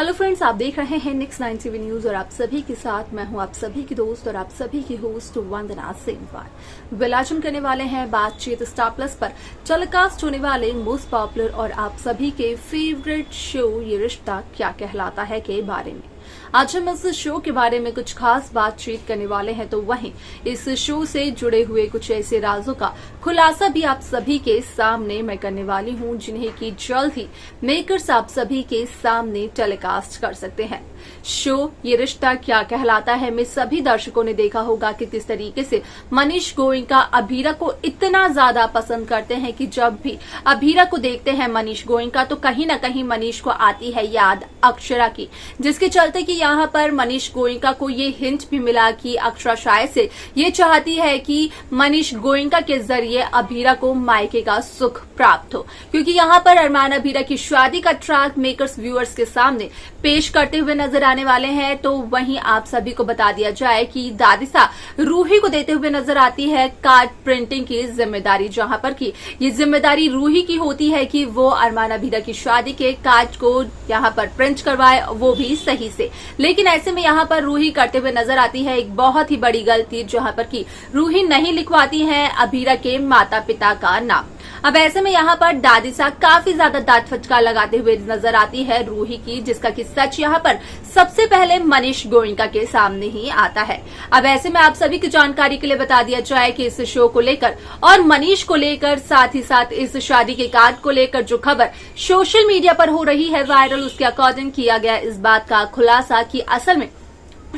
Hello friends, आप देख रहे हैं नेक्स्ट 9 टीवी न्यूज और आप सभी के साथ मैं हूं आप सभी की दोस्त और आप सभी की होस्ट वंदना सिंह। विलाचन करने वाले हैं बातचीत स्टार प्लस पर टेलीकास्ट होने वाले मोस्ट पॉपुलर और आप सभी के फेवरेट शो ये रिश्ता क्या कहलाता है के बारे में। आज हम इस शो के बारे में कुछ खास बातचीत करने वाले हैं, तो वहीं इस शो से जुड़े हुए कुछ ऐसे राजों का खुलासा भी आप सभी के सामने मैं करने वाली हूं, जिन्हें की जल्द ही मेकर्स आप सभी के सामने टेलीकास्ट कर सकते हैं। शो ये रिश्ता क्या कहलाता है में सभी दर्शकों ने देखा होगा कि किस तरीके से मनीष गोयनका अभीरा को इतना ज्यादा पसंद करते हैं कि जब भी अभीरा को देखते हैं मनीष गोयनका तो कहीं ना कहीं मनीष को आती है याद अक्षरा की, जिसके चलते कि यहाँ पर मनीष गोयनका को ये हिंट भी मिला कि अक्षरा शायद से ये चाहती है कि मनीष गोयनका के जरिए अभीरा को मायके का सुख प्राप्त हो, क्योंकि यहाँ पर अरमान अभीरा की शादी का ट्रैक मेकर्स व्यूअर्स के सामने पेश करते हुए नजर आने वाले हैं। तो वहीं आप सभी को बता दिया जाए कि दादिसा रूही को देते हुए नजर आती है कार्ड प्रिंटिंग की जिम्मेदारी, जहां पर कि ये जिम्मेदारी रूही की होती है कि वो अरमान अभीरा की शादी के कार्ड को यहां पर प्रिंट करवाए, वो भी सही से। लेकिन ऐसे में यहां पर रूही करते हुए नजर आती है एक बहुत ही बड़ी गलती, जहां पर कि रूही नहीं लिखवाती है अभीरा के माता पिता का नाम। अब ऐसे में यहाँ पर दादिसा काफी ज्यादा दांत फटका लगाते हुए नजर आती है रूही की, जिसका कि सच यहाँ पर सबसे पहले मनीष गोयनका के सामने ही आता है। अब ऐसे में आप सभी की जानकारी के लिए बता दिया जाए कि इस शो को लेकर और मनीष को लेकर, साथ ही साथ इस शादी के कार्ड को लेकर जो खबर सोशल मीडिया पर हो रही है वायरल, उसके अकॉर्डिंग किया गया इस बात का खुलासा कि असल में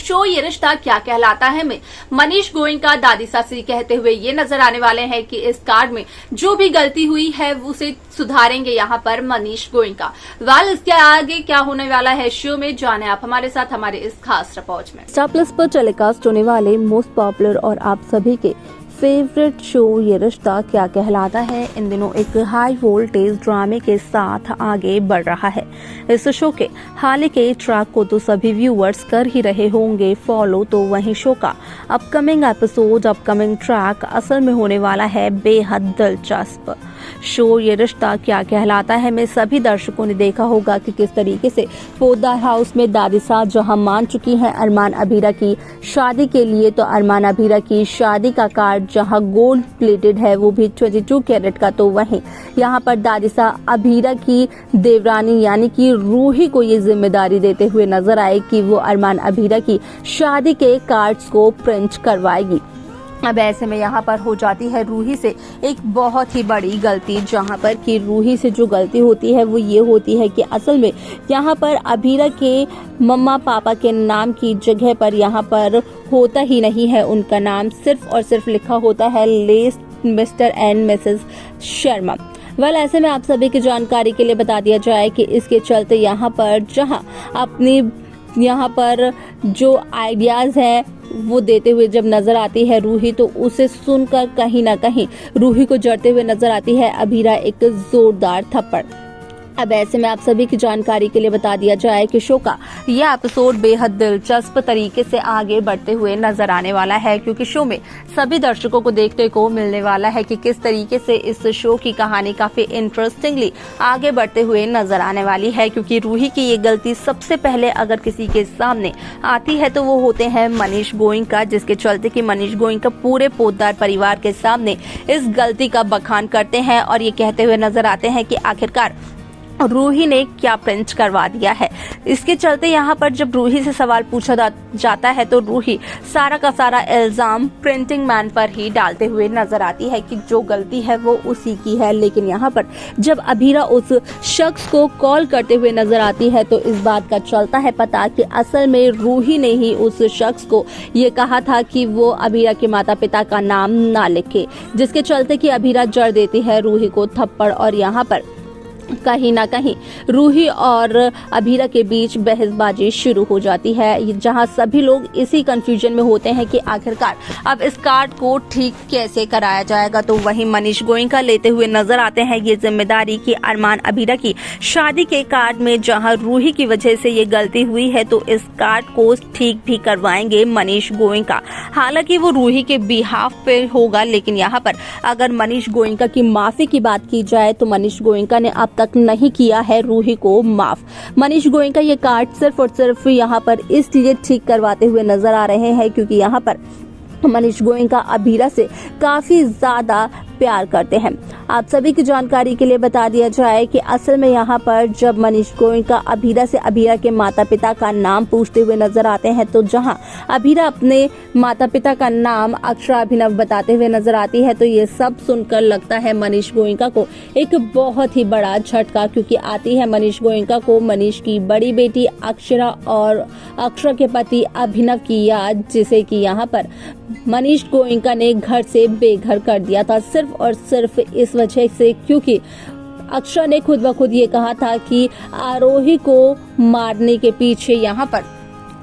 शो ये रिश्ता क्या कहलाता है में मनीष गोयनका दादिसा से कहते हुए ये नजर आने वाले हैं कि इस कार्ड में जो भी गलती हुई है उसे सुधारेंगे यहाँ पर मनीष गोयनका। इसके आगे क्या होने वाला है शो में, जाने आप हमारे साथ हमारे इस खास रिपोर्ट में। स्टार प्लस पर टेलीकास्ट होने वाले मोस्ट पॉपुलर और आप सभी के फेवरेट शो ये रिश्ता क्या कहलाता है इन दिनों एक हाई वोल्टेज ड्रामे के साथ आगे बढ़ रहा है। इस शो के हाल के ट्रैक को तो सभी व्यूअर्स कर ही रहे होंगे फॉलो, तो वहीं शो का अपकमिंग एपिसोड, अपकमिंग ट्रैक असल में होने वाला है बेहद दिलचस्प। शो ये रिश्ता क्या कहलाता है में सभी दर्शकों ने देखा होगा कि किस तरीके से पोद्दार हाउस में दादिसा जहां मान चुकी हैं अरमान अभीरा की शादी के लिए, तो अरमान अभीरा की शादी का कार्ड जहां गोल्ड प्लेटेड है वो भी 22 कैरेट का, तो वहीं यहां पर दादिसा अभीरा की देवरानी यानी कि रूही को ये जिम्मेदारी देते हुए नजर आए कि वो अरमान अभीरा की शादी के कार्ड्स को प्रिंट करवाएगी। अब ऐसे में यहाँ पर हो जाती है रूही से एक बहुत ही बड़ी गलती, जहाँ पर कि रूही से जो गलती होती है वो ये होती है कि असल में यहाँ पर अभीरा के मम्मा पापा के नाम की जगह पर यहाँ पर होता ही नहीं है उनका नाम, सिर्फ और सिर्फ लिखा होता है late mister and missus Sharma. ऐसे में आप सभी की जानकारी के लिए बता दिया जाए कि इसके चलते यहाँ पर जहाँ अपनी यहाँ पर जो आइडियाज है वो देते हुए जब नजर आती है रूही, तो उसे सुनकर कहीं ना कहीं रूही को जड़ते हुए नजर आती है अभीरा एक जोरदार थप्पड़। अब ऐसे में आप सभी की जानकारी के लिए बता दिया जाए कि शो का यह एपिसोड बेहद दिलचस्प तरीके से आगे बढ़ते हुए नजर आने वाला है, क्योंकि शो में सभी दर्शकों को देखने को मिलने वाला है कि किस तरीके से इस शो की कहानी काफी इंटरेस्टिंगली आगे बढ़ते हुए नजर आने वाली है। क्योंकि रूही की ये गलती सबसे पहले अगर किसी के सामने आती है तो वो होते हैं मनीष गोयनका, जिसके चलते कि मनीष गोयनका पूरे पोद्दार परिवार के सामने इस गलती का बखान करते हैं और ये कहते हुए नजर आते हैं कि आखिरकार रूही ने क्या प्रिंट करवा दिया है। इसके चलते यहाँ पर जब रूही से सवाल पूछा जाता है तो रूही सारा का सारा इल्जाम प्रिंटिंग मैन पर ही डालते हुए नजर आती है कि जो गलती है वो उसी की है। लेकिन यहाँ पर जब अभीरा उस शख्स को कॉल करते हुए नजर आती है तो इस बात का चलता है पता कि असल में रूही ने ही उस शख्स को ये कहा था कि वो अभीरा के माता पिता का नाम ना लिखे, जिसके चलते कि अभीरा जड़ देती है रूही को थप्पड़ और यहाँ पर कहीं ना कहीं रूही और अभीरा के बीच बहसबाजी शुरू हो जाती है, जहां सभी लोग इसी कंफ्यूजन में होते हैं कि आखिरकार अब इस कार्ड को ठीक कैसे कराया जाएगा। तो वहीं मनीष गोयनका लेते हुए नजर आते हैं ये जिम्मेदारी कि अरमान अभीरा की शादी के कार्ड में जहां रूही की वजह से ये गलती हुई है तो इस कार्ड को ठीक भी करवाएंगे मनीष गोयनका। हालांकि वो रूही के बिहाफ पे होगा, लेकिन यहाँ पर अगर मनीष गोयनका की माफी की बात की जाए तो मनीष गोयनका ने अब तक नहीं किया है रूही को माफ। मनीष गोयनका ये कार्ड सिर्फ और सिर्फ यहाँ पर इसलिए ठीक करवाते हुए नजर आ रहे हैं क्योंकि यहाँ पर मनीष गोयनका अभीरा से काफी ज्यादा प्यार करते हैं। आप सभी की जानकारी के लिए बता दिया जाए कि असल में यहाँ पर जब मनीष गोयनका अभीरा से अभीरा के माता पिता का नाम पूछते हुए नजर आते हैं तो जहां अभीरा अपने माता पिता का नाम अक्षरा अभिनव बताते हुए नजर आती है तो ये सब सुनकर लगता है मनीष गोयनका को एक बहुत ही बड़ा झटका, क्योंकि आती है मनीष गोयनका को मनीष की बड़ी बेटी अक्षरा और अक्षरा के पति अभिनव की याद, जिसे कि यहाँ पर मनीष गोयनका ने घर से बेघर कर दिया था सिर्फ और सिर्फ इस वजह से क्योंकि अक्षरा ने खुद ब खुद ये कहा था कि आरोही को मारने के पीछे यहाँ पर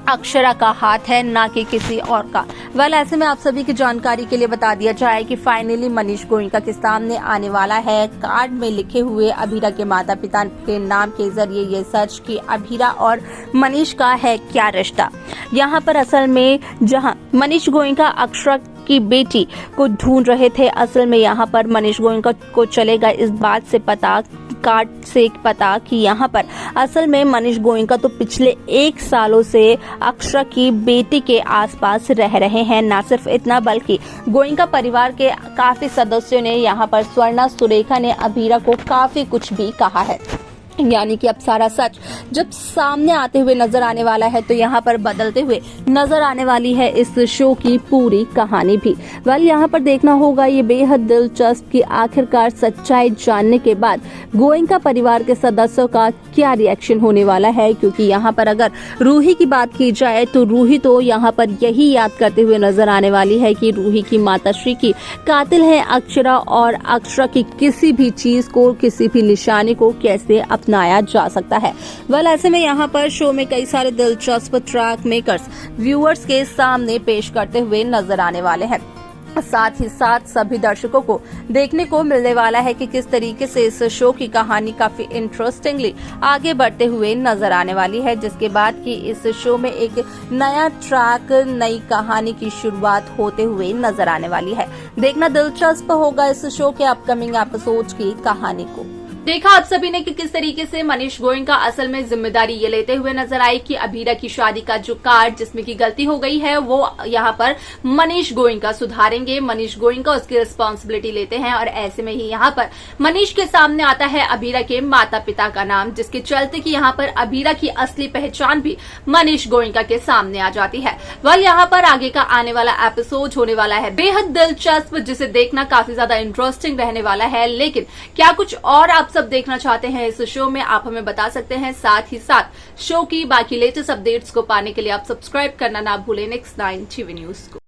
अक्षरा का हाथ है, ना कि किसी और का। ऐसे में आप सभी की जानकारी के लिए बता दिया जाए कि फाइनली मनीष गोयनका के सामने आने वाला है कार्ड में लिखे हुए अभीरा के माता पिता के नाम के जरिए ये सच कि अभीरा और मनीष का है क्या रिश्ता। यहाँ पर असल में जहाँ मनीष गोयनका अक्षरा की बेटी को ढूंढ रहे थे, असल में यहाँ पर मनीष गोयनका को चलेगा इस बात से पता, कार्ड से पता कि यहाँ पर असल में मनीष गोयनका तो पिछले 1 सालों से अक्षरा की बेटी के आसपास रह रहे हैं। ना सिर्फ इतना बल्कि गोयनका परिवार के काफी सदस्यों ने यहाँ पर स्वर्णा सुरेखा ने अभीरा को काफी कुछ भी कहा है, यानी कि अब सारा सच जब सामने आते हुए नजर आने वाला है तो यहाँ पर बदलते हुए नजर आने वाली है इस शो की पूरी कहानी भी। यहाँ पर देखना होगा ये बेहद दिलचस्प कि आखिरकार सच्चाई जानने के बाद गोयनका परिवार के सदस्यों का क्या रिएक्शन होने वाला है, क्योंकि यहाँ पर अगर रूही की बात की जाए तो रूही तो यहाँ पर यही याद करते हुए नजर आने वाली है कि रूही की माताश्री की कातिल है अक्षरा और अक्षरा की किसी भी चीज को, किसी भी निशानी को कैसे अपनाया जा सकता है। ऐसे में यहाँ पर शो में कई सारे दिलचस्प ट्रैक मेकर्स व्यूअर्स के सामने पेश करते हुए नजर आने वाले हैं। साथ ही साथ सभी दर्शकों को देखने को मिलने वाला है कि किस तरीके से इस शो की कहानी काफी इंटरेस्टिंगली आगे बढ़ते हुए नजर आने वाली है, जिसके बाद कि इस शो में एक नया ट्रैक, नई कहानी की शुरुआत होते हुए नजर आने वाली है। देखना दिलचस्प होगा इस शो के अपकमिंग एपिसोड की कहानी को। देखा आप सभी ने कि किस तरीके से मनीष गोयनका असल में जिम्मेदारी ये लेते हुए नजर आई कि अभीरा की शादी का जो कार्ड जिसमें की गलती हो गई है वो यहाँ पर मनीष गोयनका सुधारेंगे। मनीष गोयनका उसकी रिस्पॉन्सिबिलिटी लेते हैं और ऐसे में ही यहाँ पर मनीष के सामने आता है अभीरा के माता पिता का नाम, जिसके चलते कि यहाँ पर अभीरा की असली पहचान भी मनीष गोयनका के सामने आ जाती है। यहाँ पर आगे का आने वाला एपिसोड होने वाला है बेहद दिलचस्प, जिसे देखना काफी ज्यादा इंटरेस्टिंग रहने वाला है। लेकिन क्या कुछ और आप सब देखना चाहते हैं इस शो में, आप हमें बता सकते हैं। साथ ही साथ शो की बाकी लेटेस्ट अपडेट्स को पाने के लिए आप सब्सक्राइब करना ना भूलें नेक्स्ट 9 टीवी न्यूज को।